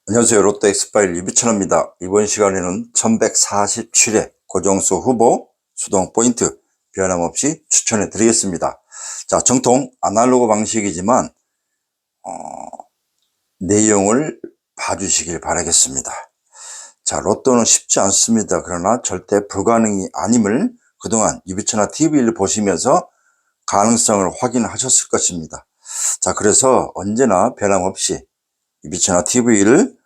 안녕하세요. 롯데 엑스파일 유비천입니다. 이번 시간에는 1147회 고정수 후보 수동 포인트 변함없이 추천해 드리겠습니다. 자, 정통 아날로그 방식이지만 내용을 봐주시길 바라겠습니다. 자, 로또는 쉽지 않습니다. 그러나 절대 불가능이 아님을 그동안 유비천화 TV를 보시면서 가능성을 확인하셨을 것입니다. 자, 그래서 언제나 변함없이 유비천화 TV를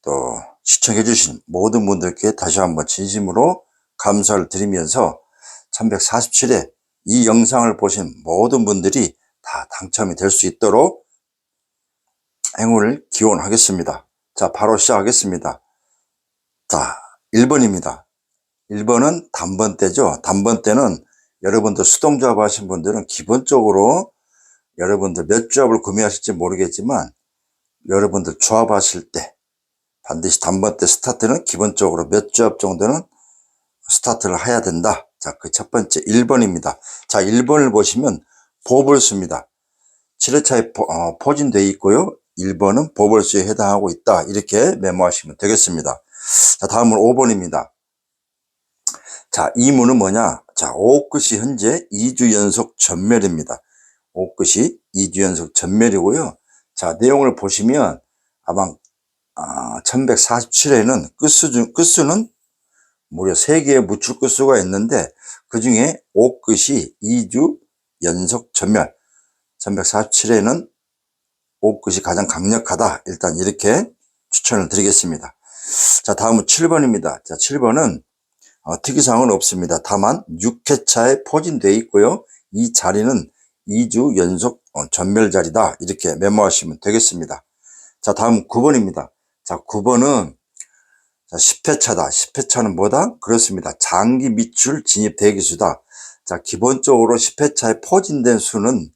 또 시청해 주신 모든 분들께 다시 한번 진심으로 감사를 드리면서 1147회 이 영상을 보신 모든 분들이 다 당첨이 될 수 있도록 행운을 기원하겠습니다. 자, 바로 시작하겠습니다. 자, 1번입니다. 1번은 단번대죠. 단번대는 여러분들 수동조합 하신 분들은 기본적으로 여러분들 몇 조합을 구매하실지 모르겠지만 여러분들 조합하실 때 반드시 단번대 스타트는 기본적으로 몇 조합 정도는 스타트를 해야 된다. 자, 그 첫 번째 1번입니다. 자, 1번을 보시면 보벌수입니다. 7회차에 포진되어 있고요. 1번은 보벌수에 해당하고 있다. 이렇게 메모하시면 되겠습니다. 자, 다음은 5번입니다. 자, 이 문은 뭐냐? 자, 오끝이 현재 2주 연속 전멸입니다. 오끝이 2주 연속 전멸이고요. 자, 내용을 보시면 아마 1147회는 끝수는 무려 3개의 무출 끝수가 있는데 그 중에 5끝이 2주 연속 전멸. 1147회는 5끝이 가장 강력하다. 일단 이렇게 추천을 드리겠습니다. 자, 다음은 7번입니다. 자, 7번은 특이사항은 없습니다. 다만 6회차에 포진되어 있고요. 이 자리는 2주 연속 전멸 자리다. 이렇게 메모하시면 되겠습니다. 자, 다음 9번입니다. 자, 9번은 10회차다. 10회차는 뭐다? 그렇습니다. 장기 미출 진입 대기수다. 자, 기본적으로 10회차에 포진된 수는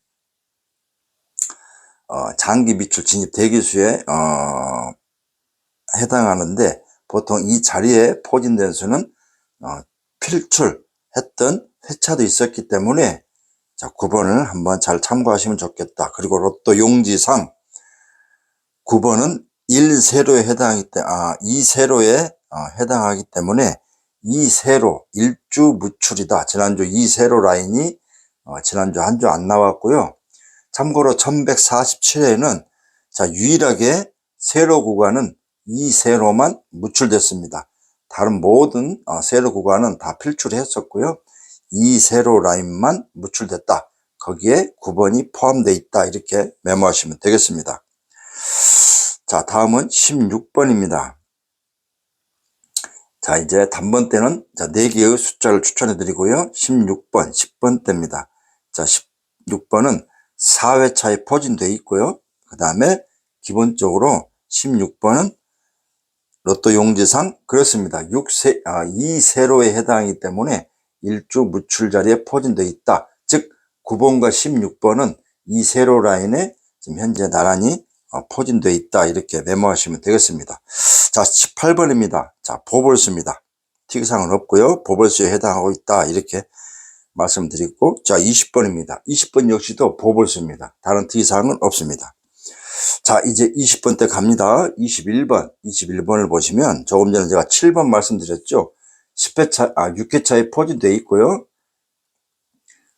장기 미출 진입 대기수에 해당하는데 보통 이 자리에 포진된 수는 필출했던 회차도 있었기 때문에 자, 9번을 한번 잘 참고하시면 좋겠다. 그리고 로또 용지상 9번은 1세로에 해당하기 때문에 2세로에 해당하기 때문에 2세로 1주 무출이다. 지난주 2세로 라인이 지난주 한 주 안 나왔고요. 참고로 1147회는 자, 유일하게 세로 구간은 2세로만 무출됐습니다. 다른 모든 세로 구간은 다 필출했었고요. 2세로 라인만 무출됐다. 거기에 9번이 포함되어 있다. 이렇게 메모하시면 되겠습니다. 자, 다음은 16번입니다. 자, 이제 단번대는 자, 4개의 숫자를 추천해 드리고요. 16번, 10번대입니다. 자, 16번은 4회차에 포진되어 있고요. 그 다음에 기본적으로 16번은 로또 용지상 그렇습니다. 2세로에 해당하기 때문에 1주 무출 자리에 포진되어 있다. 즉 9번과 16번은 2세로 라인에 지금 현재 나란히 포진되어 있다. 이렇게 메모하시면 되겠습니다. 자, 18번입니다. 자, 보벌수입니다. 특이사항은 없고요. 보벌수에 해당하고 있다. 이렇게 말씀드리고, 자, 20번입니다. 20번 역시도 보벌수입니다. 다른 특이사항은 없습니다. 자, 이제 20번 때 갑니다. 21번을 보시면 조금 전에 제가 7번 말씀드렸죠. 6회차에 포진되어 있고요.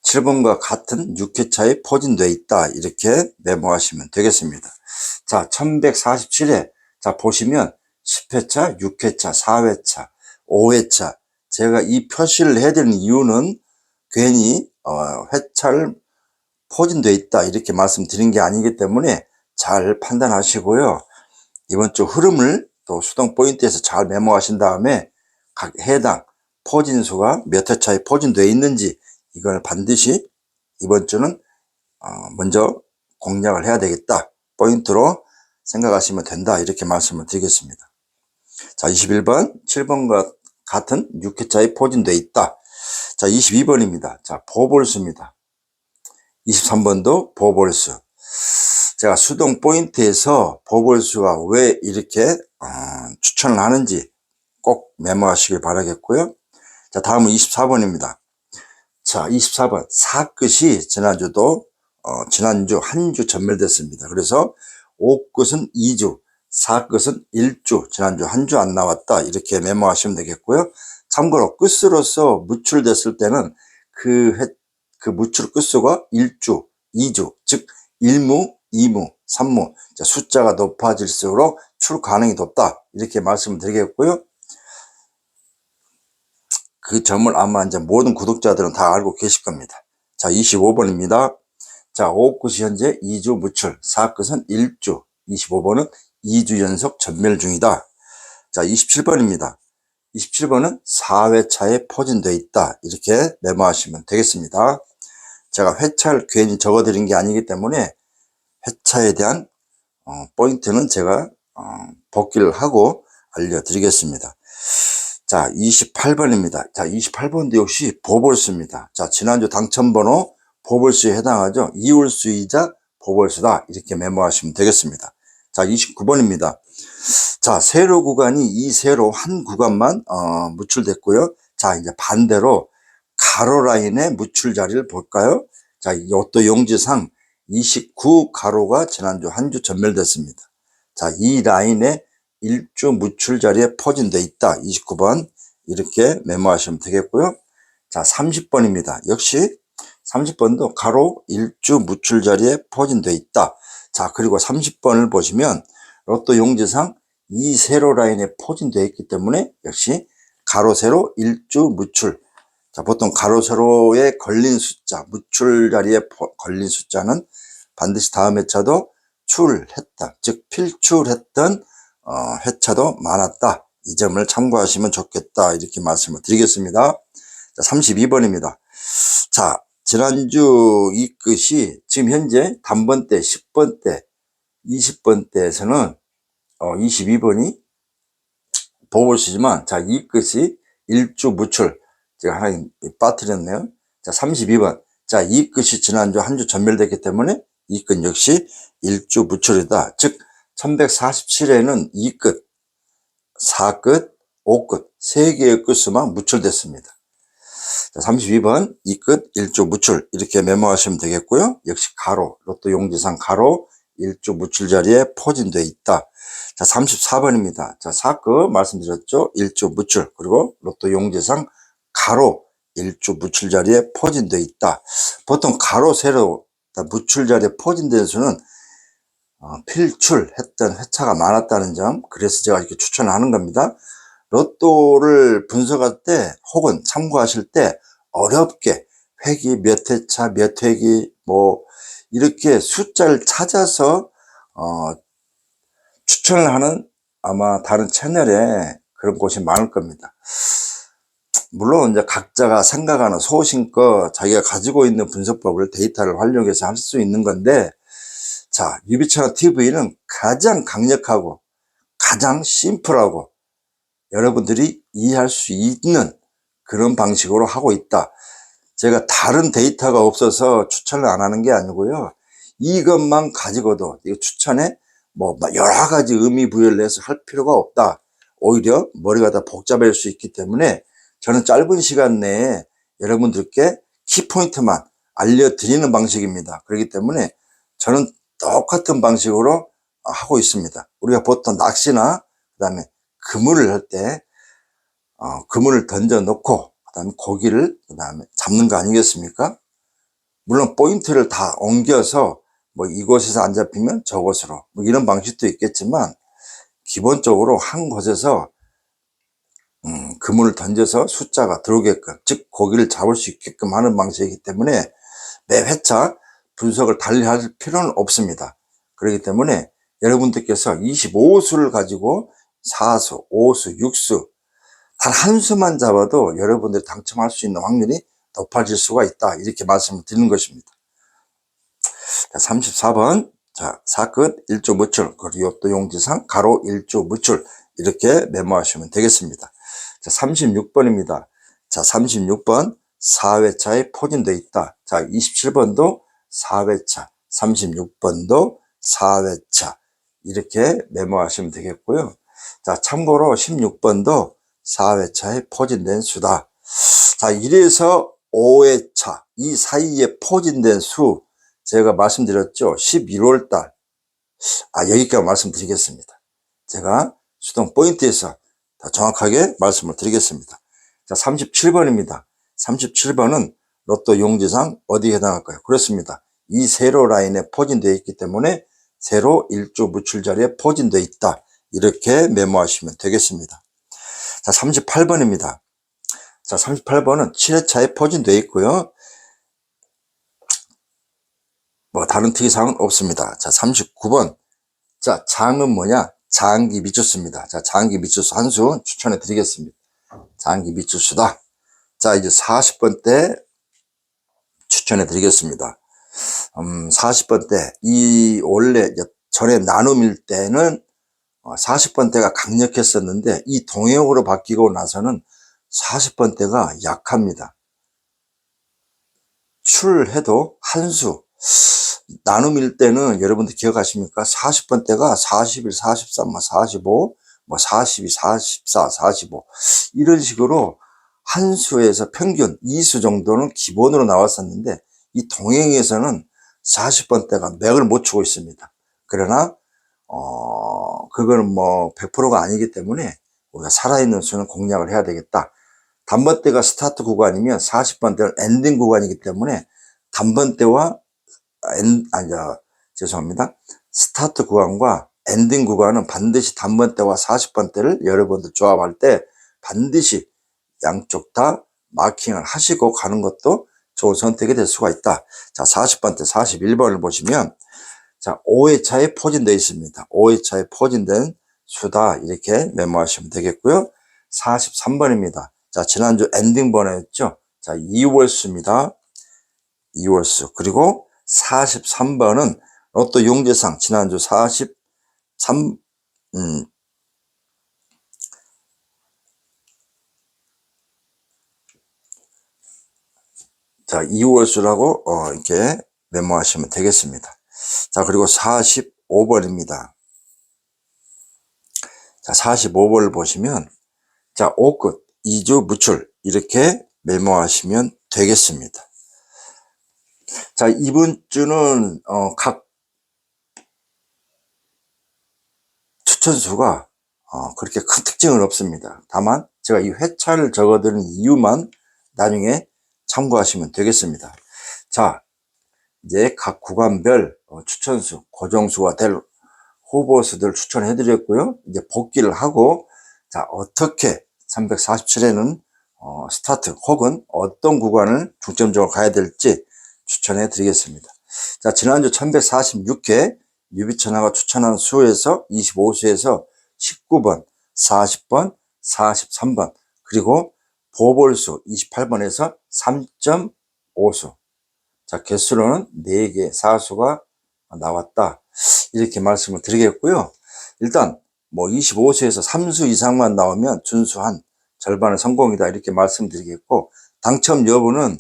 7번과 같은 6회차에 포진되어 있다. 이렇게 메모하시면 되겠습니다. 자, 1147회. 자, 보시면 10회차, 6회차, 4회차, 5회차. 제가 이 표시를 해야 되는 이유는 괜히 회차를 포진되어 있다. 이렇게 말씀드린 게 아니기 때문에 잘 판단하시고요. 이번 주 흐름을 또 수동 포인트에서 잘 메모하신 다음에 각 해당 포진수가 몇 회차에 포진되어 있는지 이걸 반드시 이번 주는 먼저 공략을 해야 되겠다. 포인트로 생각하시면 된다. 이렇게 말씀을 드리겠습니다. 자, 21번, 7번과 같은 6회차에 포진되어 있다. 자, 22번입니다. 자, 보벌수입니다. 23번도 보벌수. 제가 수동 포인트에서 보벌수가 왜 이렇게 추천을 하는지 꼭 메모하시길 바라겠고요. 자, 다음은 24번입니다. 자, 24번. 4끝이 지난주 한 주 전멸됐습니다. 그래서 5끝은 2주, 4끝은 1주, 지난주 한 주 안 나왔다. 이렇게 메모하시면 되겠고요. 참고로 끝으로서 무출됐을 때는 그 무출 끝수가 1주, 2주, 즉 1무, 2무, 3무 숫자가 높아질수록 출 가능이 높다. 이렇게 말씀을 드리겠고요. 그 점을 아마 이제 모든 구독자들은 다 알고 계실 겁니다. 자, 25번입니다. 자, 5끝이 현재 2주 무출, 4끝은 1주, 25번은 2주 연속 전멸 중이다. 자, 27번입니다. 27번은 4회차에 포진되어 있다. 이렇게 메모하시면 되겠습니다. 제가 회차를 괜히 적어드린 게 아니기 때문에 회차에 대한 포인트는 제가 복기를 하고 알려드리겠습니다. 자, 28번입니다. 자, 28번도 역시 보벌수입니다. 자, 지난주 당첨번호 보벌수에 해당하죠. 이홀수이자 보벌수다. 이렇게 메모하시면 되겠습니다. 자, 29번입니다. 자, 세로 구간이 이 세로 한 구간만 무출됐고요. 자, 이제 반대로 가로 라인의 무출 자리를 볼까요? 자, 요또 용지상 29 가로가 지난주 한 주 전멸됐습니다. 자, 이 라인에 1주 무출 자리에 포진되어 있다. 29번 이렇게 메모하시면 되겠고요. 자, 30번입니다. 역시 30번도 가로 1주 무출 자리에 포진되어 있다. 자, 그리고 30번을 보시면 로또 용지상 이 세로 라인에 포진되어 있기 때문에 역시 가로 세로 1주 무출. 자, 보통 가로 세로에 걸린 숫자, 무출 자리에 걸린 숫자는 반드시 다음 회차도 출했다. 즉 필출했던 회차도 많았다. 이 점을 참고하시면 좋겠다. 이렇게 말씀을 드리겠습니다. 자, 32번입니다. 자, 지난주 이 끝이 지금 현재 단번대, 10번대, 20번대에서는 22번이 보궐수지만, 자, 이 끝이 1주 무출. 제가 하나 빠뜨렸네요. 자, 32번. 자, 이 끝이 지난주 한 주 전멸됐기 때문에 이 끝 역시 1주 무출이다. 즉, 1147회는 이 끝, 4끝, 5끝, 3개의 끝수만 무출됐습니다. 자, 32번, 이 끝, 1주 무출. 이렇게 메모하시면 되겠고요. 역시 가로, 로또 용지상 가로, 1주 무출 자리에 포진되어 있다. 자, 34번입니다. 자, 4끝 말씀드렸죠. 1주 무출. 그리고 로또 용지상 가로, 1주 무출 자리에 포진되어 있다. 보통 가로, 세로, 무출 자리에 포진된 수는 필출했던 회차가 많았다는 점, 그래서 제가 이렇게 추천을 하는 겁니다. 로또를 분석할 때 혹은 참고하실 때 어렵게 회기 몇 회차 몇 회기 뭐 이렇게 숫자를 찾아서 추천을 하는 아마 다른 채널에 그런 곳이 많을 겁니다. 물론 이제 각자가 생각하는 소신껏 자기가 가지고 있는 분석법을 데이터를 활용해서 할 수 있는 건데, 자, 유비채널 TV는 가장 강력하고 가장 심플하고 여러분들이 이해할 수 있는 그런 방식으로 하고 있다. 제가 다른 데이터가 없어서 추천을 안 하는 게 아니고요. 이것만 가지고도 이거 추천에 뭐 여러 가지 의미 부여를 해서 할 필요가 없다. 오히려 머리가 다 복잡할 수 있기 때문에 저는 짧은 시간 내에 여러분들께 키포인트만 알려드리는 방식입니다. 그렇기 때문에 저는 똑같은 방식으로 하고 있습니다. 우리가 보통 낚시나 그다음에 그물을 할 때 그물을 던져 놓고 그다음에 고기를 그다음에 잡는 거 아니겠습니까? 물론 포인트를 다 옮겨서 뭐 이곳에서 안 잡히면 저곳으로 뭐 이런 방식도 있겠지만 기본적으로 한 곳에서 그물을 던져서 숫자가 들어오게끔, 즉 고기를 잡을 수 있게끔 하는 방식이기 때문에 매 회차 분석을 달리 할 필요는 없습니다. 그렇기 때문에 여러분들께서 25수를 가지고 4수, 5수, 6수 단 한 수만 잡아도 여러분들이 당첨할 수 있는 확률이 높아질 수가 있다. 이렇게 말씀을 드리는 것입니다. 자, 34번. 자, 4끝 1주 무출, 그리고 요또 용지상 가로 1주 무출. 이렇게 메모하시면 되겠습니다. 자, 36번입니다. 자, 36번 4회차에 포진되어 있다. 자, 27번도 4회차, 36번도 4회차. 이렇게 메모하시면 되겠고요. 자, 참고로 16번도 4회차에 포진된 수다. 자, 1에서 5회차 이 사이에 포진된 수 제가 말씀드렸죠. 11월 달. 여기까지 말씀드리겠습니다. 제가 수동 포인트에서 더 정확하게 말씀을 드리겠습니다. 자, 37번입니다. 37번은 로또 용지상 어디에 해당할까요? 그렇습니다. 이 세로 라인에 포진되어 있기 때문에 세로 일주 무출 자리에 포진되어 있다. 이렇게 메모하시면 되겠습니다. 자, 38번입니다. 자, 38번은 7회차에 포진되어 있고요. 뭐 다른 특이사항은 없습니다. 자, 39번. 자, 장은 뭐냐? 장기 미추수입니다. 자, 장기 미추수 한 수 추천해 드리겠습니다. 장기 미추수다. 자, 이제 40번 때 추천해 드리겠습니다. 40번 때, 원래 전에 나눔일 때는 40번 때가 강력했었는데, 이 동해역으로 바뀌고 나서는 40번 때가 약합니다. 출해도 한 수. 나눔일 때는 여러분들 기억하십니까? 40번 때가 41, 43, 45, 42, 44, 45 이런 식으로 한 수에서 평균 2수 정도는 기본으로 나왔었는데 이 동행에서는 40번 때가 맥을 못 추고 있습니다. 그러나 그거는 뭐 100%가 아니기 때문에 우리가 살아있는 수는 공략을 해야 되겠다. 단번대가 스타트 구간이면 40번 때는 엔딩 구간이기 때문에 단번대와 죄송합니다. 스타트 구간과 엔딩 구간은 반드시 단번대와 40번대를 여러분들 조합할 때 반드시 양쪽 다 마킹을 하시고 가는 것도 좋은 선택이 될 수가 있다. 자, 40번대 41번을 보시면 자, 5회차에 포진되어 있습니다. 5회차에 포진된 수다 이렇게 메모하시면 되겠고요. 43번입니다. 자, 지난주 엔딩 번호였죠. 자, 2월수입니다. 2월수. 그리고 43번은 로또 용재상 지난주 43 자, 2월수라고 이렇게 메모하시면 되겠습니다. 자, 그리고 45번입니다. 자, 45번을 보시면 자, 5끝 2주 무출 이렇게 메모하시면 되겠습니다. 자, 이번 주는 각 추천수가 그렇게 큰 특징은 없습니다. 다만 제가 이 회차를 적어드린 이유만 나중에 참고하시면 되겠습니다. 자, 이제 각 구간별 추천수, 고정수가 될 후보수들 추천해 드렸고요. 이제 복귀를 하고 자, 어떻게 347회는 스타트 혹은 어떤 구간을 중점적으로 가야 될지 추천해 드리겠습니다. 자, 지난주 1146회 유비천하가 추천한 수에서 25수에서 19번, 40번, 43번 그리고 보볼수 28번에서 3.5수 자, 개수로는 4개 4수가 나왔다 이렇게 말씀을 드리겠고요. 일단 뭐 25수에서 3수 이상만 나오면 준수한 절반의 성공이다 이렇게 말씀드리겠고 당첨 여부는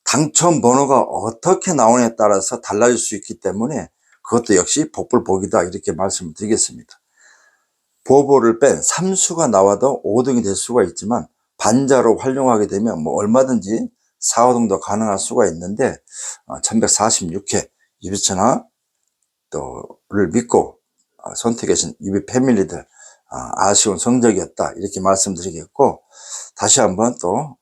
당첨 번호가 어떻게 나오느냐에 따라서 달라질 수 있기 때문에 그것도 역시 복불복이다 이렇게 말씀을 드리겠습니다. 보보를 뺀 3수가 나와도 5등이 될 수가 있지만 반자로 활용하게 되면 뭐 얼마든지 4, 5등도 가능할 수가 있는데 1146회 유비천하 또를 믿고 선택하신 유비 패밀리들 아쉬운 성적이었다 이렇게 말씀드리겠고 다시 한번 또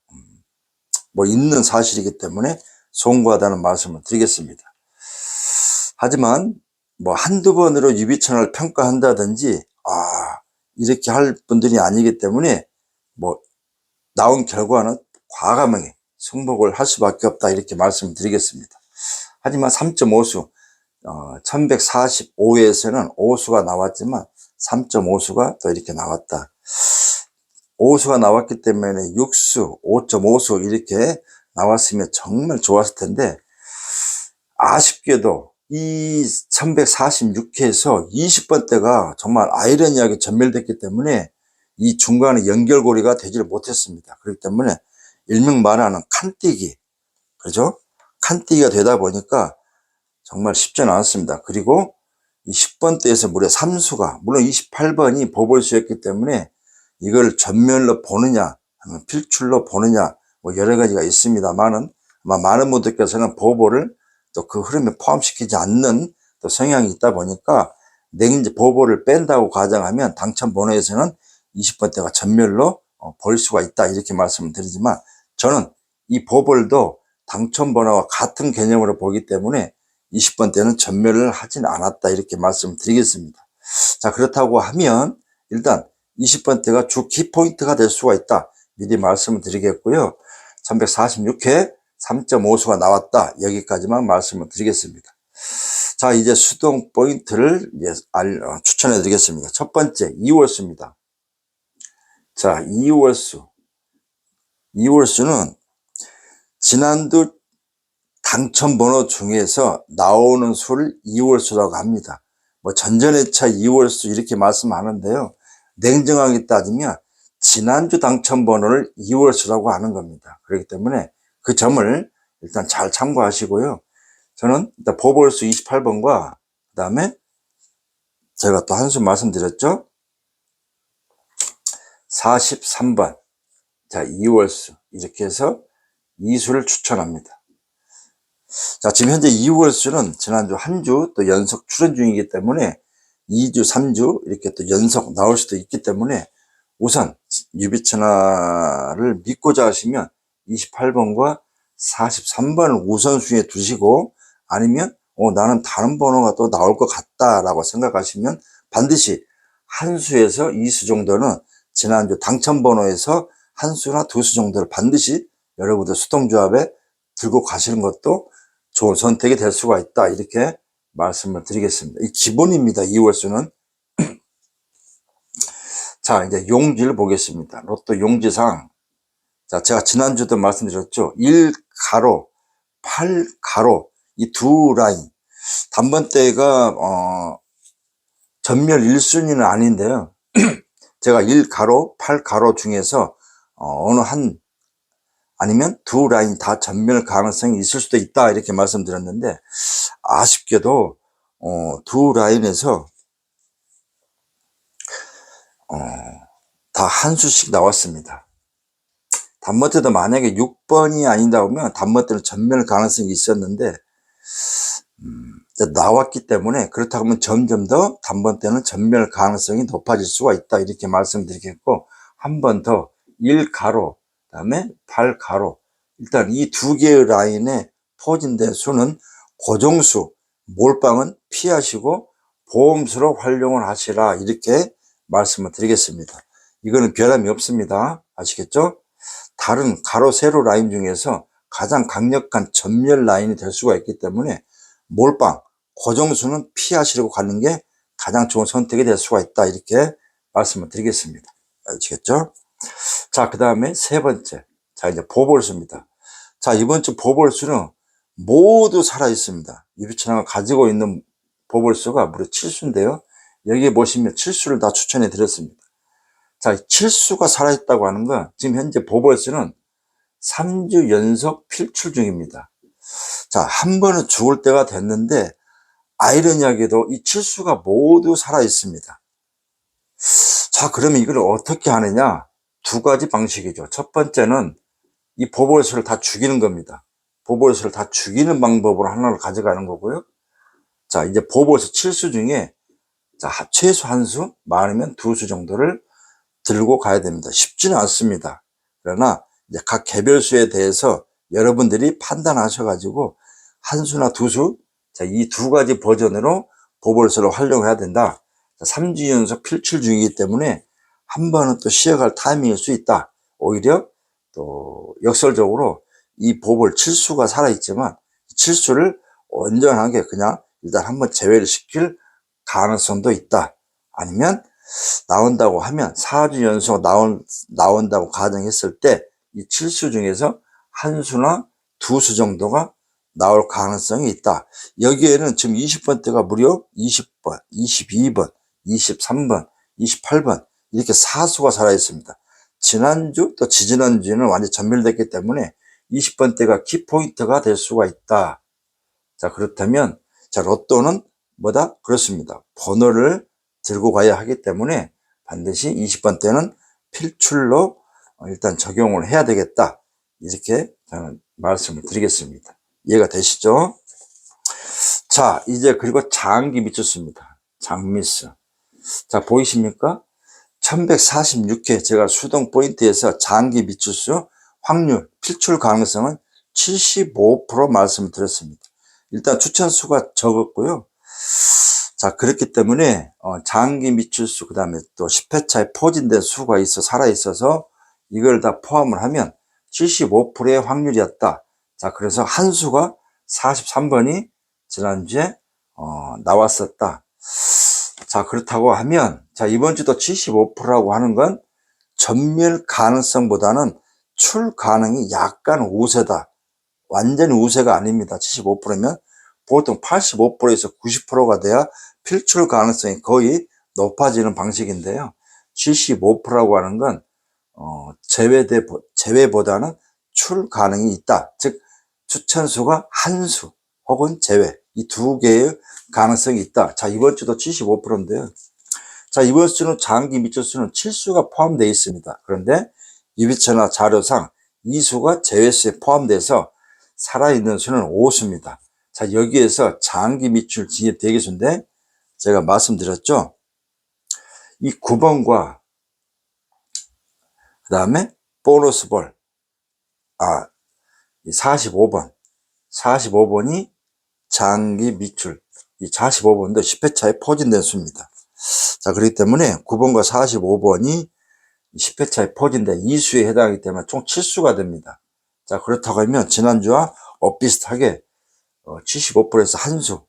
뭐 있는 사실이기 때문에 송구하다는 말씀을 드리겠습니다. 하지만 뭐 한두 번으로 유비천을 평가한다든지 이렇게 할 분들이 아니기 때문에 뭐 나온 결과는 과감하게 승복을 할 수밖에 없다 이렇게 말씀을 드리겠습니다. 하지만 3.5수 1145회에서는 5수가 나왔지만 3.5수가 또 이렇게 나왔다. 5수가 나왔기 때문에 6수, 5.5수 이렇게 나왔으면 정말 좋았을 텐데 아쉽게도 이 1146회에서 20번대가 정말 아이러니하게 전멸됐기 때문에 이 중간에 연결고리가 되지를 못했습니다. 그렇기 때문에 일명 말하는 칸뛰기, 그렇죠? 칸뛰기가 되다 보니까 정말 쉽지 않았습니다. 그리고 이 10번대에서 무려 3수가, 물론 28번이 보볼수였기 때문에 이걸 전멸로 보느냐, 아니면 필출로 보느냐, 뭐 여러 가지가 있습니다만은 아마 많은 분들께서는 보볼을 또 그 흐름에 포함시키지 않는 또 성향이 있다 보니까 보볼을 뺀다고 가정하면 당첨 번호에서는 20번대가 전멸로 볼 수가 있다 이렇게 말씀을 드리지만, 저는 이 보볼도 당첨 번호와 같은 개념으로 보기 때문에 20번대는 전멸을 하진 않았다 이렇게 말씀을 드리겠습니다. 자, 그렇다고 하면 일단 20번대가 주 키포인트가 될 수가 있다 미리 말씀을 드리겠고요. 346회 3.5수가 나왔다 여기까지만 말씀을 드리겠습니다. 자, 이제 수동 포인트를 추천해 드리겠습니다. 첫 번째 2월수입니다. 자, 2월수는 지난주 당첨 번호 중에서 나오는 수를 2월수라고 합니다. 뭐 전전회차 2월수 이렇게 말씀하는데요. 냉정하게 따지면 지난주 당첨 번호를 2월수라고 하는 겁니다. 그렇기 때문에 그 점을 일단 잘 참고하시고요. 저는 일단 보볼수 28번과 그 다음에 제가 또 한 수 말씀드렸죠. 43번. 자, 2월수. 이렇게 해서 2수를 추천합니다. 자, 지금 현재 2월수는 지난주 한 주 또 연속 출연 중이기 때문에 2주, 3주 이렇게 또 연속 나올 수도 있기 때문에 우선 유비천하를 믿고자 하시면 28번과 43번을 우선순위에 두시고, 아니면 나는 다른 번호가 또 나올 것 같다라고 생각하시면 반드시 한 수에서 2수 정도는 지난주 당첨 번호에서 한 수나 두 수 정도를 반드시 여러분들 수동조합에 들고 가시는 것도 좋은 선택이 될 수가 있다 이렇게 말씀을 드리겠습니다. 이 기본입니다. 2월수는. 자, 이제 용지를 보겠습니다. 로또 용지상. 자, 제가 지난주도 말씀드렸죠. 1가로 8가로 이 두 라인. 단번대가 전멸 1순위는 아닌데요. 제가 1가로 8가로 중에서 어느 한 아니면 두 라인 다 전멸 가능성이 있을 수도 있다 이렇게 말씀드렸는데, 아쉽게도 두 라인에서 다 한 수씩 나왔습니다. 단번대도 만약에 6번이 아니다 보면 단번대는 전멸 가능성이 있었는데 나왔기 때문에, 그렇다고 하면 점점 더 단번대는 전멸 가능성이 높아질 수가 있다 이렇게 말씀드리겠고, 한 번 더 1가로 그 다음에 8가로, 일단 이 두 개의 라인에 포진된 수는 고정수, 몰빵은 피하시고 보험수로 활용을 하시라 이렇게 말씀을 드리겠습니다. 이거는 변함이 없습니다. 아시겠죠? 다른 가로 세로 라인 중에서 가장 강력한 전멸 라인이 될 수가 있기 때문에 몰빵, 고정수는 피하시려고 가는 게 가장 좋은 선택이 될 수가 있다 이렇게 말씀을 드리겠습니다. 아시겠죠? 자, 그 다음에 세 번째. 자, 이제 보볼수입니다. 자, 이번 주 보볼수는 모두 살아 있습니다. 유비천하가 가지고 있는 보볼수가 무려 7수인데요. 여기에 보시면 7수를 다 추천해 드렸습니다. 자, 7수가 살아있다고 하는 건 지금 현재 보볼수는 3주 연속 필출 중입니다. 자, 한 번은 죽을 때가 됐는데 아이러니하게도 이 7수가 모두 살아있습니다. 자, 그러면 이걸 어떻게 하느냐? 두 가지 방식이죠. 첫 번째는 이 보볼수를 다 죽이는 겁니다. 보볼수를 다 죽이는 방법으로 하나를 가져가는 거고요. 자, 이제 보볼수 7수 중에 자, 최소 한 수, 많으면 두 수 정도를 들고 가야 됩니다. 쉽지는 않습니다. 그러나 이제 각 개별수에 대해서 여러분들이 판단하셔가지고 한 수나 두 수, 자, 이 두 가지 버전으로 보볼수를 활용해야 된다. 3주 연속 필출 중이기 때문에 한 번은 또 쉬어갈 타이밍일 수 있다. 오히려 또 역설적으로 이 보볼 7수가 살아있지만 7수를 온전하게 그냥 일단 한번 제외를 시킬 가능성도 있다. 아니면 나온다고 하면 4주 연속 나온다고 가정했을 때 이 7수 중에서 한 수나 두 수 정도가 나올 가능성이 있다. 여기에는 지금 20번대가 무려 20번, 22번, 23번, 28번 이렇게 4수가 살아있습니다. 지난주 또 지지난주에는 완전히 전멸됐기 때문에 20번대가 키포인트가 될 수가 있다. 자, 그렇다면 자, 로또는 뭐다? 그렇습니다. 번호를 들고 가야 하기 때문에 반드시 20번대는 필출로 일단 적용을 해야 되겠다. 이렇게 저는 말씀을 드리겠습니다. 이해가 되시죠? 자, 이제 그리고 장기 미쳤습니다. 장미수. 자, 보이십니까? 1146회 제가 수동 포인트에서 장기 미추수 확률 필출 가능성은 75% 말씀을 드렸습니다. 일단 추천수가 적었고요. 자, 그렇기 때문에 장기 미추수 그 다음에 또 10회차에 포진된 수가 살아있어서 이걸 다 포함을 하면 75%의 확률이었다. 자, 그래서 한 수가 43번이 지난주에 나왔었다. 자, 그렇다고 하면, 자, 이번 주도 75%라고 하는 건 전멸 가능성보다는 출 가능이 약간 우세다. 완전히 우세가 아닙니다. 75%면 보통 85%에서 90%가 돼야 필출 가능성이 거의 높아지는 방식인데요. 75%라고 하는 건, 제외보다는 출 가능이 있다. 즉, 추천수가 한 수 혹은 제외. 이 두 개의 가능성이 있다. 자, 이번 주도 75%인데요. 자, 이번 주는 장기 미추수는 7수가 포함되어 있습니다. 그런데 유비처나 자료상 이 수가 제외수에 포함돼서 살아있는 수는 5수입니다. 자, 여기에서 장기 미추 진입 대기수인데 제가 말씀드렸죠. 이 9번과 그 다음에 보너스 볼, 이 45번이 장기 미출, 이 45번도 10회차에 포진된 수입니다. 자, 그렇기 때문에 9번과 45번이 10회차에 포진된 이 수에 해당하기 때문에 총 7수가 됩니다. 자, 그렇다고 하면 지난주와 비슷하게 75%에서 한 수,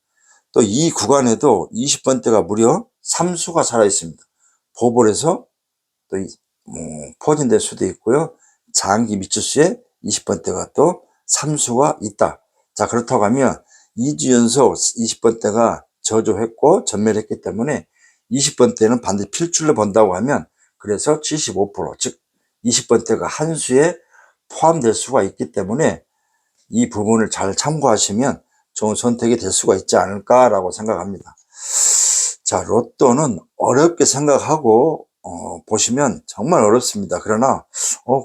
또 이 구간에도 20번대가 무려 3수가 살아있습니다. 보볼에서 또 포진된 수도 있고요. 장기 미추수에 20번대가 또 3수가 있다. 자, 그렇다고 하면 2주 연속 20번대가 저조했고 전멸했기 때문에 20번대는 반드시 필출로 본다고 하면 그래서 75%, 즉 20번대가 한 수에 포함될 수가 있기 때문에 이 부분을 잘 참고하시면 좋은 선택이 될 수가 있지 않을까라고 생각합니다. 자, 로또는 어렵게 생각하고 보시면 정말 어렵습니다. 그러나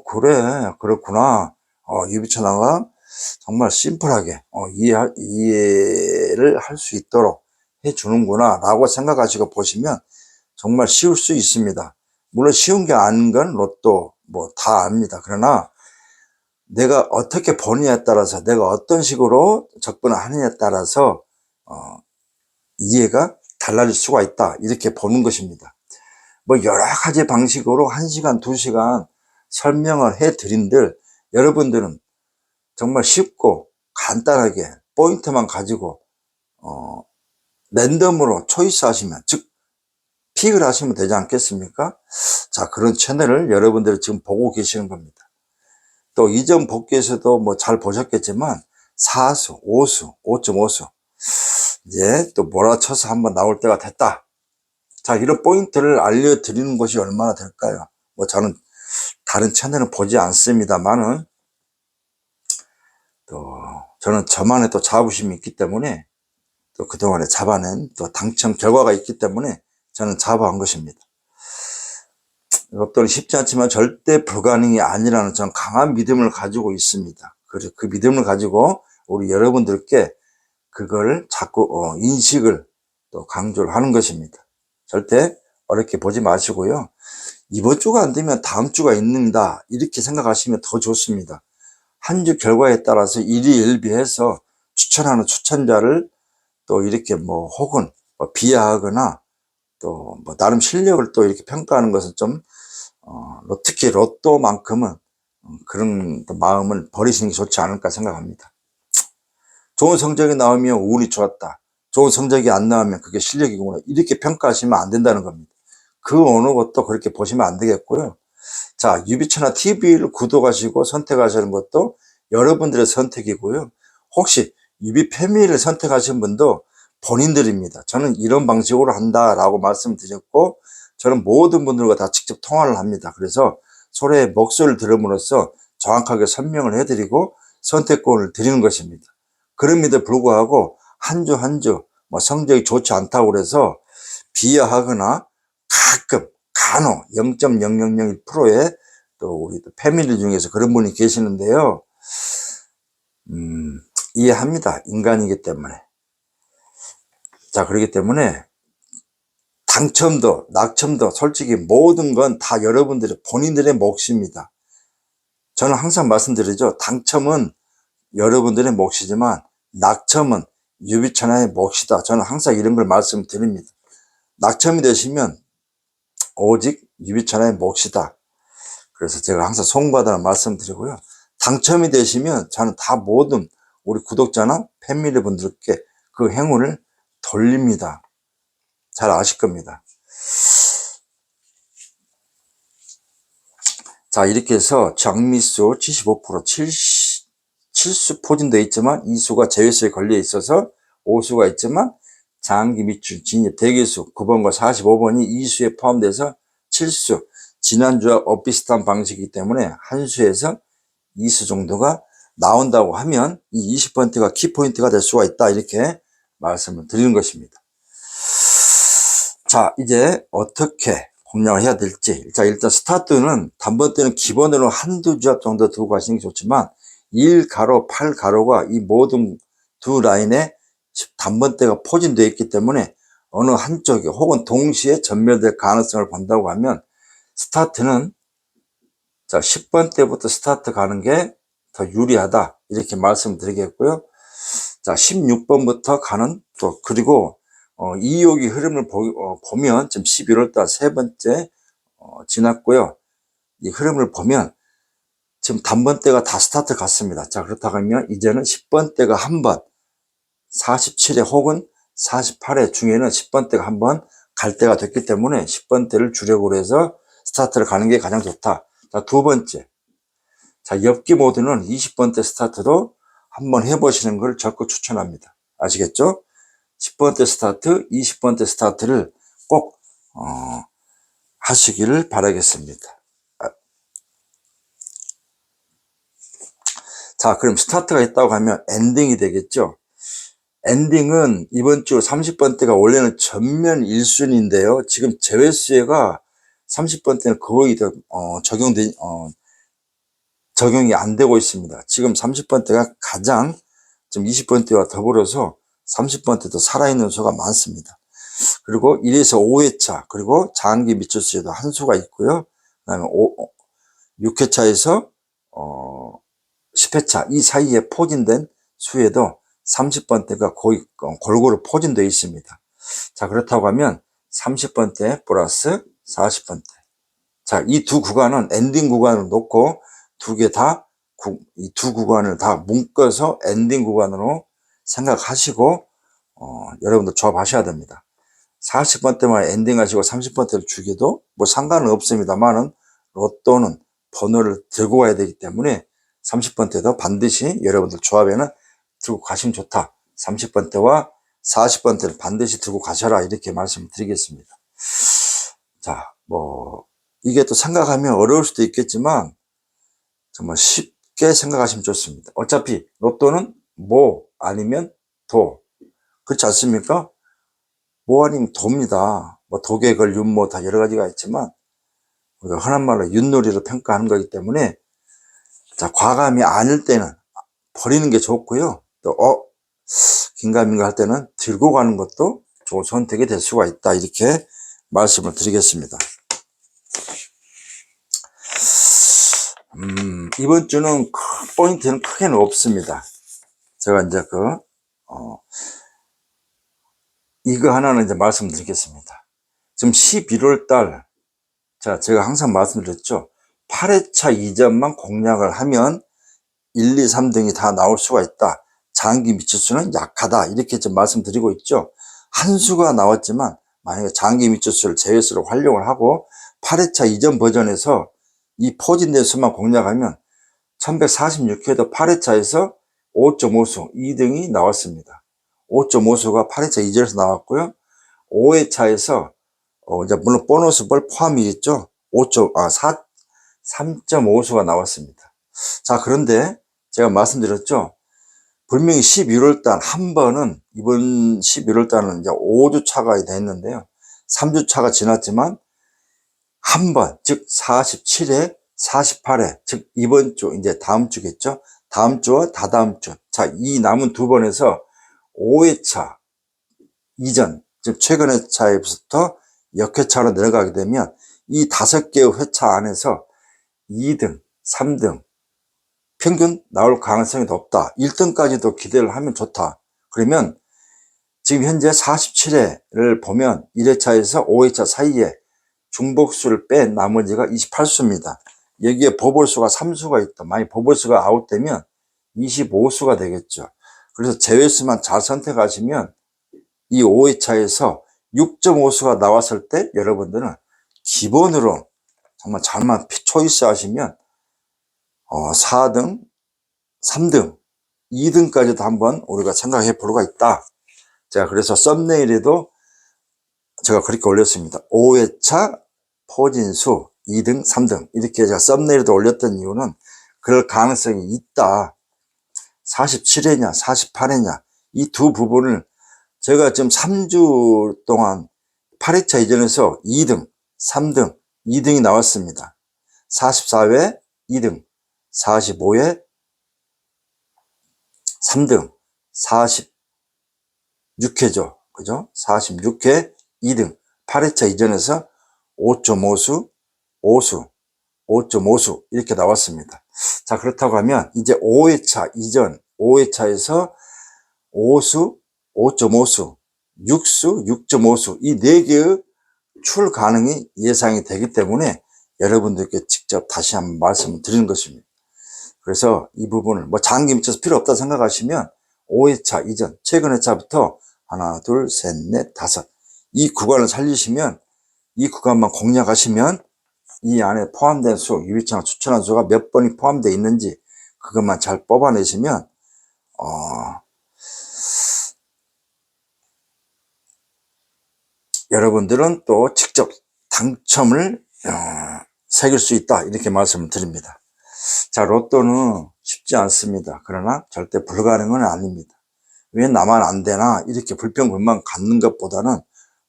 그래, 그렇구나. 유비천왕가 정말 심플하게 이해를 할 수 있도록 해주는구나 라고 생각하시고 보시면 정말 쉬울 수 있습니다. 물론 쉬운 게 아닌 건 로또 다 압니다. 그러나 내가 어떻게 보느냐에 따라서, 내가 어떤 식으로 접근을 하느냐에 따라서 이해가 달라질 수가 있다, 이렇게 보는 것입니다. 여러 가지 방식으로 1시간, 2시간 설명을 해 드린들 여러분들은 정말 쉽고 간단하게 포인트만 가지고 랜덤으로 초이스 하시면, 즉 픽을 하시면 되지 않겠습니까? 자, 그런 채널을 여러분들이 지금 보고 계시는 겁니다. 또 이전 복귀에서도 잘 보셨겠지만 4수, 5수, 5.5수 이제 또 몰아쳐서 한번 나올 때가 됐다. 자, 이런 포인트를 알려드리는 것이 얼마나 될까요? 저는 다른 채널은 보지 않습니다만은 또 저는 저만의 또 자부심이 있기 때문에, 또 그동안에 잡아낸 또 당첨 결과가 있기 때문에 저는 자부한 것입니다. 로또는 쉽지 않지만 절대 불가능이 아니라는 저는 강한 믿음을 가지고 있습니다. 그 믿음을 가지고 우리 여러분들께 그걸 자꾸 인식을 또 강조를 하는 것입니다. 절대 어렵게 보지 마시고요. 이번 주가 안 되면 다음 주가 있는다, 이렇게 생각하시면 더 좋습니다. 한 주 결과에 따라서 일희일비해서 추천하는 추천자를 또 이렇게 혹은 비하하거나 또 나름 실력을 또 이렇게 평가하는 것은 좀 특히 로또만큼은 그런 마음을 버리시는 게 좋지 않을까 생각합니다. 좋은 성적이 나오면 운이 좋았다, 좋은 성적이 안 나오면 그게 실력이구나, 이렇게 평가하시면 안 된다는 겁니다. 그 어느 것도 그렇게 보시면 안 되겠고요. 자, 유비천하 TV를 구독하시고 선택하시는 것도 여러분들의 선택이고요. 혹시 유비 패밀리를 선택하신 분도 본인들입니다. 저는 이런 방식으로 한다라고 말씀드렸고, 저는 모든 분들과 다 직접 통화를 합니다. 그래서 서로의 목소리를 들음으로써 정확하게 설명을 해드리고 선택권을 드리는 것입니다. 그럼에도 불구하고 한 주 한 주 성적이 좋지 않다고 그래서 비하하거나 가끔 간혹 0.0001%의 또 우리 패밀리 중에서 그런 분이 계시는데요. 이해합니다. 인간이기 때문에. 자, 그렇기 때문에 당첨도, 낙첨도 솔직히 모든 건 다 여러분들의 본인들의 몫입니다. 저는 항상 말씀드리죠. 당첨은 여러분들의 몫이지만 낙첨은 유비천하의 몫이다. 저는 항상 이런 걸 말씀드립니다. 낙첨이 되시면 오직 유비천하의 몫이다. 그래서 제가 항상 송구하다는 말씀드리고요. 당첨이 되시면 저는 다 모든 우리 구독자나 패밀리 분들께 그 행운을 돌립니다. 잘 아실 겁니다. 자, 이렇게 해서 장미수 75%, 7수 포진되어 있지만 2수가 제외수에 걸려 있어서 5수가 있지만 장기 밑줄 진입 대기수 9번과 45번이 2수에 포함돼서 7수. 지난주와 엇비슷한 방식이기 때문에 한 수에서 2수 정도가 나온다고 하면 이 20번대가 키포인트가 될 수가 있다. 이렇게 말씀을 드리는 것입니다. 자, 이제 어떻게 공략을 해야 될지. 자, 일단 스타트는 단번대는 기본으로 한두 조합 정도 두고 가시는 게 좋지만 1가로, 8가로가 이 모든 두 라인에 단번대가 포진되어 있기 때문에 어느 한쪽에 혹은 동시에 전멸될 가능성을 본다고 하면 스타트는 자 10번대부터 스타트 가는 게 더 유리하다 이렇게 말씀드리겠고요. 자 16번부터 가는 또 그리고 이호기 흐름을 보면 지금 11월달 세 번째 지났고요. 이 흐름을 보면 지금 단번대가 다 스타트 갔습니다. 자 그렇다고 하면 이제는 10번대가 한번 47회 혹은 48회 중에는 10번대가 한번 갈 때가 됐기 때문에 10번대를 주력으로 해서 스타트를 가는 게 가장 좋다. 자, 두 번째. 자, 엽기 모드는 20번대 스타트도 한번 해보시는 걸 적극 추천합니다. 아시겠죠? 10번대 스타트, 20번대 스타트를 꼭, 하시기를 바라겠습니다. 자, 그럼 스타트가 있다고 하면 엔딩이 되겠죠? 엔딩은 이번 주 30번대가 원래는 전면 1순위인데요. 지금 제외수혜가 30번대는 거의 적용이 안 되고 있습니다. 지금 30번대가 가장 지금 20번대와 더불어서 30번대도 살아있는 수가 많습니다. 그리고 1에서 5회차, 그리고 장기 미철수에도 한 수가 있고요. 그 다음에 6회차에서 10회차 이 사이에 포진된 수에도 30번대가 거의 골고루 포진되어 있습니다. 자, 그렇다고 하면 30번대 플러스 40번대. 자, 이 두 구간은 엔딩 구간을 놓고 이 두 구간을 다 묶어서 엔딩 구간으로 생각하시고, 여러분들 조합하셔야 됩니다. 40번대만 엔딩하시고 30번대를 주기도 뭐 상관은 없습니다만은 로또는 번호를 들고 가야 되기 때문에 30번대도 반드시 여러분들 조합에는 들고 가시면 좋다. 30번대와 40번대를 반드시 들고 가셔라. 이렇게 말씀을 드리겠습니다. 자, 이게 또 생각하면 어려울 수도 있겠지만, 정말 쉽게 생각하시면 좋습니다. 어차피 로또는 모 아니면 도. 그렇지 않습니까? 모 아니면 도입니다. 도개걸, 윤모 다 여러 가지가 있지만, 우리가 흔한 말로 윷놀이로 평가하는 거기 때문에, 자, 과감이 아닐 때는 버리는 게 좋고요. 또, 긴가민가 할 때는 들고 가는 것도 좋은 선택이 될 수가 있다. 이렇게 말씀을 드리겠습니다. 이번 주는 포인트는 크게는 없습니다. 제가 이제 이거 하나는 이제 말씀드리겠습니다. 지금 11월 달, 제가 항상 말씀드렸죠. 8회차 이전만 공략을 하면 1, 2, 3등이 다 나올 수가 있다. 장기 미철수는 약하다. 이렇게 좀 말씀드리고 있죠. 한 수가 나왔지만 만약에 장기 미철수를 제외수로 활용을 하고 8회차 이전 버전에서 이 포진된 수만 공략하면 1146회도 8회차에서 5.5수 2등이 나왔습니다. 5.5수가 8회차 이전에서 나왔고요. 5회차에서 이제 물론 보너스볼 포함이 있죠. 3.5수가 나왔습니다. 자, 그런데 제가 말씀드렸죠. 분명히 11월 달 한 번은 이번 11월 달은 이제 5주 차가 됐는데요. 3주 차가 지났지만 한 번, 즉 47회, 48회, 즉 이번 주 이제 다음 주겠죠. 다음 주와 다다음 주. 자, 이 남은 두 번에서 5회차 이전, 즉 최근의 차에부터 역회차로 내려가게 되면 이 5개의 회차 안에서 2등, 3등 평균 나올 가능성이 높다. 1등까지도 기대를 하면 좋다. 그러면 지금 현재 47회를 보면 1회차에서 5회차 사이에 중복수를 뺀 나머지가 28수입니다. 여기에 보볼수가 3수가 있다. 만약 보볼수가 아웃되면 25수가 되겠죠. 그래서 제외수만 잘 선택하시면 이 5회차에서 6.5수가 나왔을 때 여러분들은 기본으로 정말 잘만 초이스 하시면 4등, 3등, 2등까지도 한번 우리가 생각해 볼 수가 있다. 자, 그래서 썸네일에도 제가 그렇게 올렸습니다. 5회차 포진수 2등, 3등 이렇게 제가 썸네일에도 올렸던 이유는 그럴 가능성이 있다. 47회냐 48회냐 이 두 부분을 제가 지금 3주 동안 8회차 이전에서 2등, 3등, 2등이 나왔습니다. 44회 2등, 45회 3등, 46회죠. 그죠? 46회 2등, 8회차 이전에서 5.5수, 5수, 5.5수 이렇게 나왔습니다. 자, 그렇다고 하면 이제 5회차 이전, 5회차에서 5수, 5.5수, 6수, 6.5수 이 4개의 출 가능이 예상이 되기 때문에 여러분들께 직접 다시 한번 말씀을 드리는 것입니다. 그래서 이 부분을 장기 미쳐서 필요 없다 생각하시면 5회차 이전, 최근 회차부터 하나, 둘, 셋, 넷, 다섯 이 구간을 살리시면 이 구간만 공략하시면 이 안에 포함된 수, 유비창을 추천한 수가 몇 번이 포함되어 있는지 그것만 잘 뽑아내시면 여러분들은 또 직접 당첨을 새길 수 있다 이렇게 말씀을 드립니다. 자, 로또는 쉽지 않습니다. 그러나 절대 불가능은 아닙니다. 왜 나만 안 되나 이렇게 불평불만 갖는 것보다는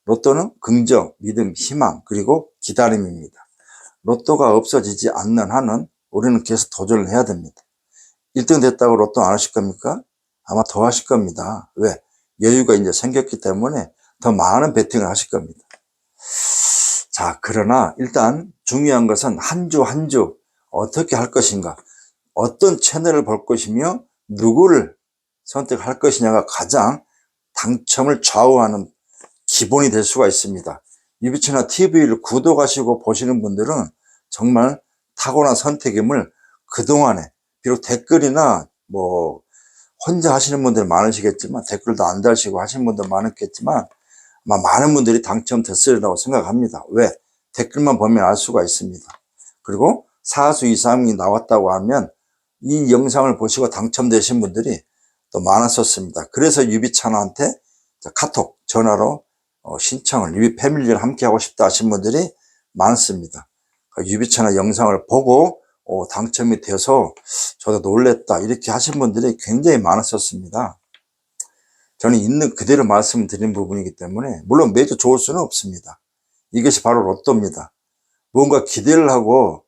로또는 긍정, 믿음, 희망 그리고 기다림입니다. 로또가 없어지지 않는 한은 우리는 계속 도전을 해야 됩니다. 1등 됐다고 로또 안 하실 겁니까? 아마 더 하실 겁니다. 왜? 여유가 이제 생겼기 때문에 더 많은 베팅을 하실 겁니다. 자, 그러나 일단 중요한 것은 한 주 한 주 어떻게 할 것인가, 어떤 채널을 볼 것이며 누구를 선택할 것이냐가 가장 당첨을 좌우하는 기본이 될 수가 있습니다. 유비채널 TV를 구독하시고 보시는 분들은 정말 탁월한 선택임을 그동안에 비록 댓글이나 혼자 하시는 분들 많으시겠지만 댓글도 안 달시고 하시는 분들 많았겠지만 아마 많은 분들이 당첨됐으리라고 생각합니다. 왜? 댓글만 보면 알 수가 있습니다. 그리고 4수 이상이 나왔다고 하면 이 영상을 보시고 당첨되신 분들이 또 많았었습니다. 그래서 유비채널한테 카톡, 전화로 신청을, 유비 패밀리를 함께 하고 싶다 하신 분들이 많습니다. 유비채널 영상을 보고 당첨이 돼서 저도 놀랬다 이렇게 하신 분들이 굉장히 많았었습니다. 저는 있는 그대로 말씀드린 부분이기 때문에 물론 매주 좋을 수는 없습니다. 이것이 바로 로또입니다. 뭔가 기대를 하고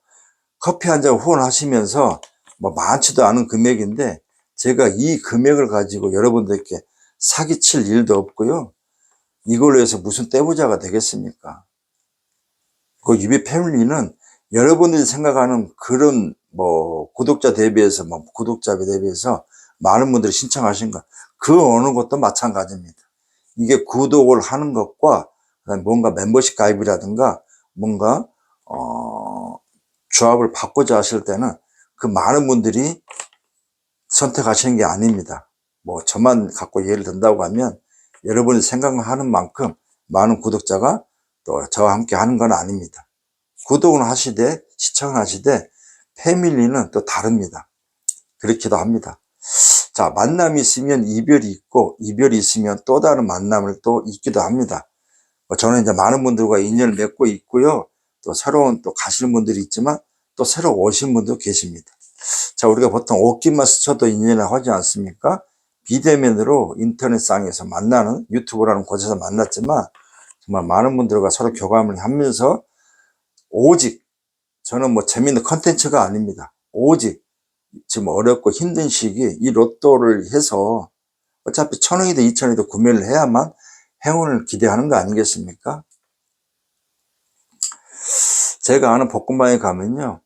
커피 한 잔 후원하시면서 많지도 않은 금액인데 제가 이 금액을 가지고 여러분들께 사기칠 일도 없고요. 이걸로 해서 무슨 떼부자가 되겠습니까? 그 유비 패밀리는 여러분들이 생각하는 그런 구독자 대비해서 구독자 대비해서 많은 분들이 신청하신 것 그 어느 것도 마찬가지입니다. 이게 구독을 하는 것과 뭔가 멤버십 가입이라든가 뭔가 조합을 바꾸자 하실 때는 그 많은 분들이 선택하시는 게 아닙니다. 저만 갖고 예를 든다고 하면 여러분이 생각하는 만큼 많은 구독자가 또 저와 함께 하는 건 아닙니다. 구독은 하시되 시청을 하시되 패밀리는 또 다릅니다. 그렇기도 합니다. 자, 만남이 있으면 이별이 있고 이별이 있으면 또 다른 만남을 또 있기도 합니다. 저는 이제 많은 분들과 인연을 맺고 있고요. 또 새로운 또 가시는 분들이 있지만 또 새로 오신 분도 계십니다. 자, 우리가 보통 옷깃만 스쳐도 인연을 하지 않습니까? 비대면으로 인터넷상에서 만나는 유튜브라는 곳에서 만났지만 정말 많은 분들과 서로 교감을 하면서 오직 저는 재밌는 컨텐츠가 아닙니다. 오직 지금 어렵고 힘든 시기에 이 로또를 해서 어차피 1,000원이든 2,000원이든 구매를 해야만 행운을 기대하는 거 아니겠습니까? 제가 아는 볶음방에 가면요,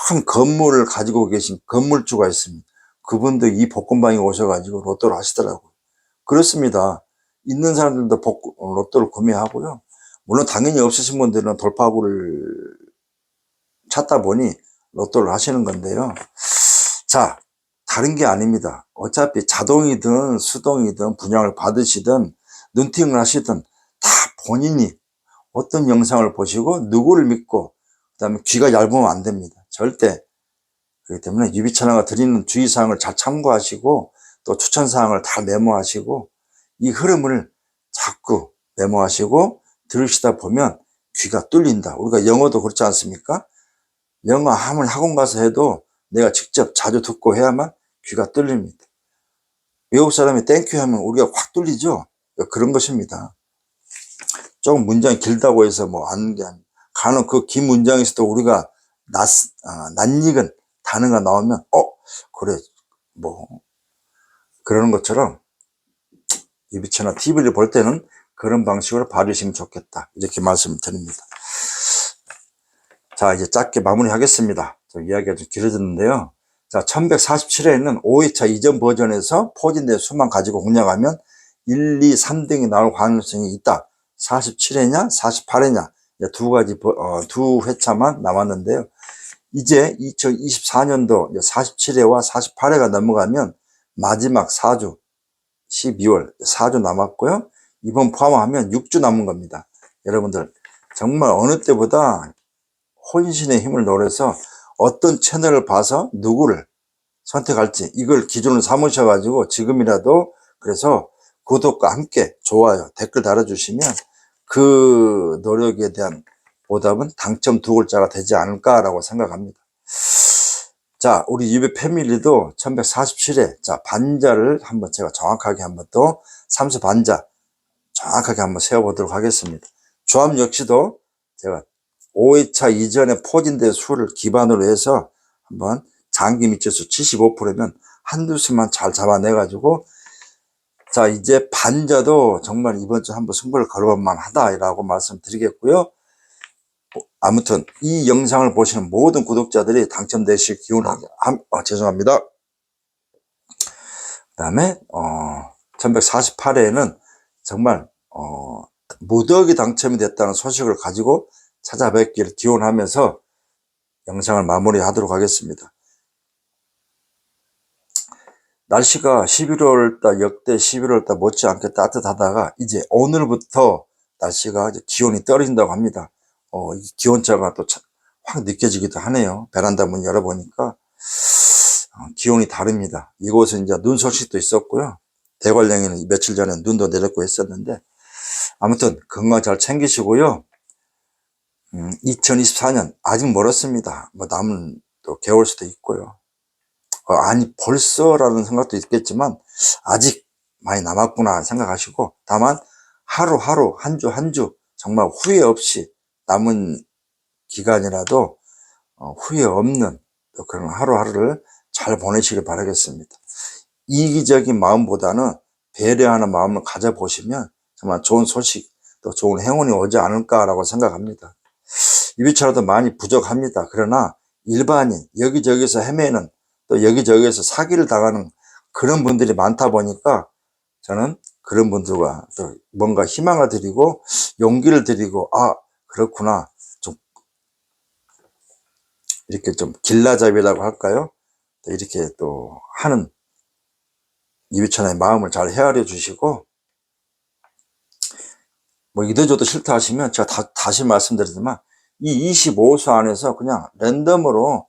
큰 건물을 가지고 계신 건물주가 있습니다. 그분도 이 볶음방에 오셔가지고 로또를 하시더라고요. 그렇습니다. 있는 사람들도 로또를 구매하고요. 물론 당연히 없으신 분들은 돌파구를 찾다 보니 로또를 하시는 건데요. 자, 다른 게 아닙니다. 어차피 자동이든 수동이든 분양을 받으시든 눈팅을 하시든 다 본인이 어떤 영상을 보시고 누구를 믿고 그다음에 귀가 얇으면 안 됩니다. 절대. 그렇기 때문에 유비천하가 드리는 주의사항을 잘 참고하시고 또 추천사항을 다 메모하시고 이 흐름을 자꾸 메모하시고 들으시다 보면 귀가 뚫린다. 우리가 영어도 그렇지 않습니까? 영어 아무리 학원 가서 해도 내가 직접 자주 듣고 해야만 귀가 뚫립니다. 외국 사람이 땡큐 하면 우리가 확 뚫리죠? 그런 것입니다. 조금 문장이 길다고 해서 뭐 아는 게 아니고 간혹 그 긴 문장에서도 우리가 낯익은 단어가 나오면 그래 뭐 그러는 것처럼 유비처나 TV를 볼 때는 그런 방식으로 봐주시면 좋겠다 이렇게 말씀을 드립니다. 자, 이제 짧게 마무리하겠습니다. 이야기가 좀 길어졌는데요. 자, 1147회에는 5회차 이전 버전에서 포진된 수만 가지고 공략하면 1, 2, 3등이 나올 가능성이 있다. 47회냐 48회냐 두 가지 두 회차만 남았는데요. 이제 2024년도 47회와 48회가 넘어가면 마지막 4주 12월 4주 남았고요. 이번 포함하면 6주 남은 겁니다. 여러분들 정말 어느 때보다 혼신의 힘을 노려서 어떤 채널을 봐서 누구를 선택할지 이걸 기준으로 삼으셔가지고 지금이라도 그래서 구독과 함께 좋아요 댓글 달아주시면 그 노력에 대한 보답은 당첨 두 글자가 되지 않을까라고 생각합니다. 자, 우리 유비 패밀리도 1147회 자 반자를 한번 제가 정확하게 한번 또 삼수 반자 정확하게 한번 세워보도록 하겠습니다. 조합 역시도 제가 5회차 이전에 포진된 수를 기반으로 해서 한번 장기 미치수 75%면 한두 수만 잘 잡아내 가지고 자 이제 반자도 정말 이번 주 한번 승부를 걸어볼 만하다라고 말씀드리겠고요. 아무튼 이 영상을 보시는 모든 구독자들이 당첨되실 기원하게 죄송합니다. 그 다음에 1148회에는 정말 무더기 당첨이 됐다는 소식을 가지고 찾아뵙기를 기원하면서 영상을 마무리하도록 하겠습니다. 날씨가 11월달 역대 11월달 못지않게 따뜻하다가 이제 오늘부터 날씨가 이제 기온이 떨어진다고 합니다. 기온차가 또 확 느껴지기도 하네요. 베란다 문 열어보니까 기온이 다릅니다. 이곳은 이제 눈 소식도 있었고요. 대관령에는 며칠 전에 눈도 내렸고 했었는데 아무튼 건강 잘 챙기시고요. 2024년 아직 멀었습니다. 뭐 남은 또 개월 수도 있고요. 아니 벌써라는 생각도 있겠지만 아직 많이 남았구나 생각하시고 다만 하루하루 한 주 한 주 정말 후회 없이 남은 기간이라도 후회 없는 또 그런 하루하루를 잘 보내시길 바라겠습니다. 이기적인 마음보다는 배려하는 마음을 가져보시면 정말 좋은 소식 또 좋은 행운이 오지 않을까라고 생각합니다. 유비처라도 많이 부족합니다. 그러나 일반인 여기저기서 헤매는 또 여기저기에서 사기를 당하는 그런 분들이 많다 보니까 저는 그런 분들과 또 뭔가 희망을 드리고 용기를 드리고 그렇구나 좀 이렇게 좀 길라잡이라고 할까요? 또 이렇게 또 하는 유비천의 마음을 잘 헤아려 주시고 뭐 이도저도 싫다 하시면 제가 다시 말씀드리지만 이 25수 안에서 그냥 랜덤으로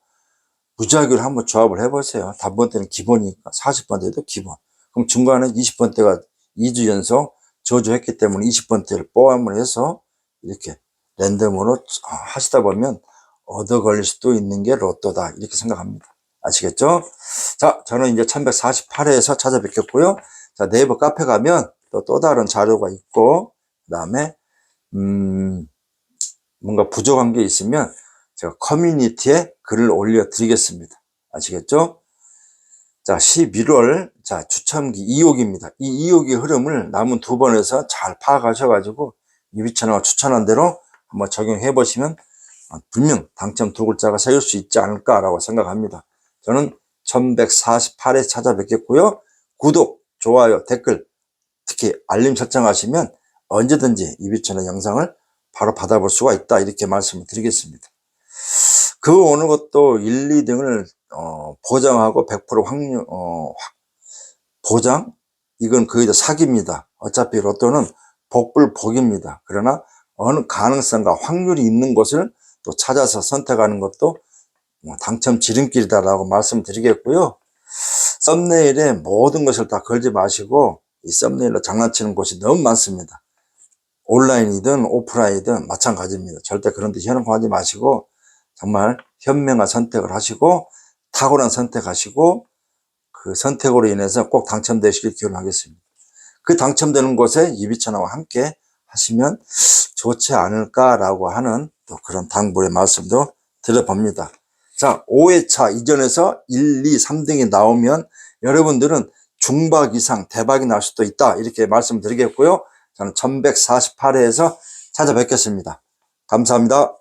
무작위로 한번 조합을 해보세요. 다번째는 기본이니까 40번째도 기본. 그럼 중간에 20번째가 2주 연속 저주했기 때문에 20번째를 포함을 해서 이렇게 랜덤으로 하시다 보면 얻어 걸릴 수도 있는 게 로또다 이렇게 생각합니다. 아시겠죠? 자, 저는 이제 1148회에서 찾아뵙겠고요. 자, 네이버 카페 가면 또 다른 자료가 있고 그 다음에 뭔가 부족한 게 있으면 제가 커뮤니티에 글을 올려 드리겠습니다. 아시겠죠? 자, 11월 자 추첨기 2호기입니다. 이 2호기 흐름을 남은 두 번에서 잘 파악하셔가지고 유비천하가 추천한 대로 한번 적용해 보시면 분명 당첨 두 글자가 새길 수 있지 않을까라고 생각합니다. 저는 1148회 찾아뵙겠고요. 구독, 좋아요, 댓글, 특히 알림 설정하시면 언제든지 이비천의 영상을 바로 받아볼 수가 있다, 이렇게 말씀을 드리겠습니다. 그 어느 것도 1, 2등을 보장하고 100% 확률 보장? 이건 거의 다 사기입니다. 어차피 로또는 복불복입니다. 그러나 어느 가능성과 확률이 있는 것을 또 찾아서 선택하는 것도 당첨 지름길이다라고 말씀드리겠고요. 썸네일에 모든 것을 다 걸지 마시고 이 썸네일로 장난치는 곳이 너무 많습니다. 온라인이든 오프라인이든 마찬가지입니다. 절대 그런 데 현혹하지 마시고 정말 현명한 선택을 하시고 탁월한 선택하시고 그 선택으로 인해서 꼭 당첨되시길 기원하겠습니다. 그 당첨되는 곳에 이비천하와 함께 하시면 좋지 않을까라고 하는 또 그런 당부의 말씀도 드려봅니다. 자, 5회차 이전에서 1, 2, 3등이 나오면 여러분들은 중박 이상 대박이 날 수도 있다, 이렇게 말씀드리겠고요. 저는 1148회에서 찾아뵙겠습니다. 감사합니다.